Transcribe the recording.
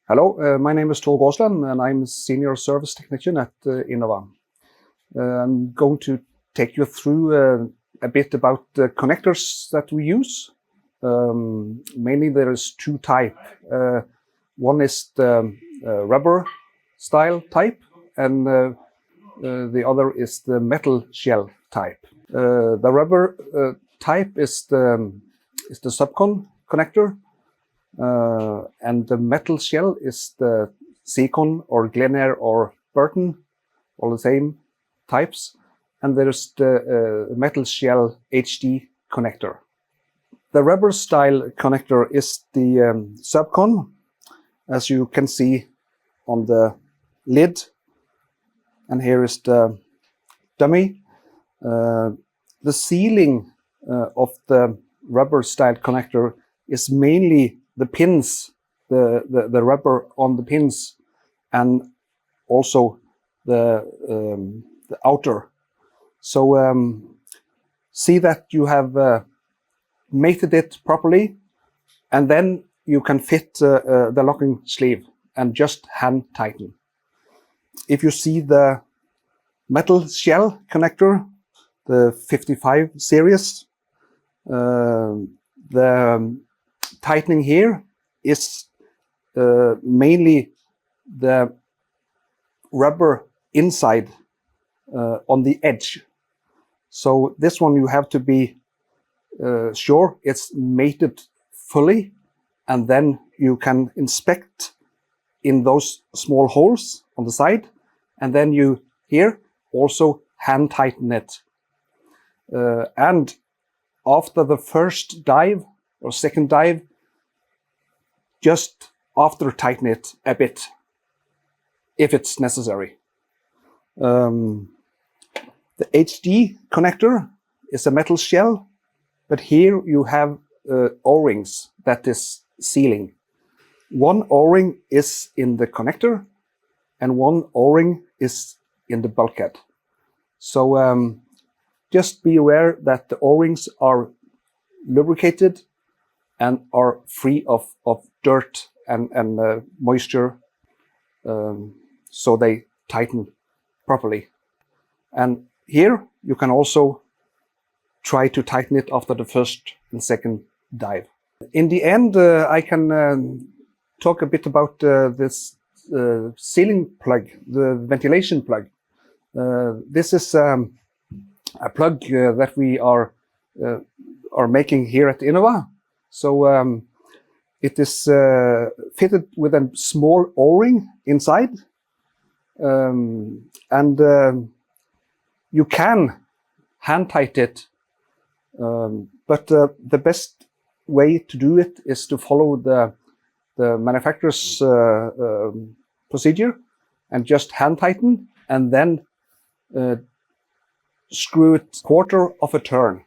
Hello, my name is Tor Gåsland and I'm Senior Service Technician at Innova. I'm going to take you through a bit about the connectors that we use. Mainly there is two types. One is the rubber style type and the other is the metal shell type. The rubber type is the subcon connector. And the metal shell is the Seacon or Glenair or Burton, all the same types. And there's the metal shell HD connector. The rubber style connector is the subcon, as you can see on the lid. And here is the dummy. The sealing of the rubber style connector is mainly the pins, the rubber on the pins, and also the outer. So see that you have mated it properly, and then you can fit the locking sleeve and just hand tighten. If you see the metal shell connector, the 55 series, the tightening here is mainly the rubber inside on the edge. So this one you have to be sure it's mated fully, and then you can inspect in those small holes on the side, and then you here also hand tighten it. And after the first dive or second dive, just after tighten it a bit, if it's necessary. The HD connector is a metal shell, but here you have O-rings that is sealing. One O-ring is in the connector, and one O-ring is in the bulkhead. So just be aware that the O-rings are lubricated and are free of dirt and moisture, so they tighten properly. And here you can also try to tighten it after the first and second dive. In the end, I can talk a bit about this sealing plug, the ventilation plug. This is a plug that we are making here at Innova. So it is fitted with a small O-ring inside, and you can hand tighten it, but the best way to do it is to follow the manufacturer's procedure and just hand tighten, and then screw it quarter of a turn.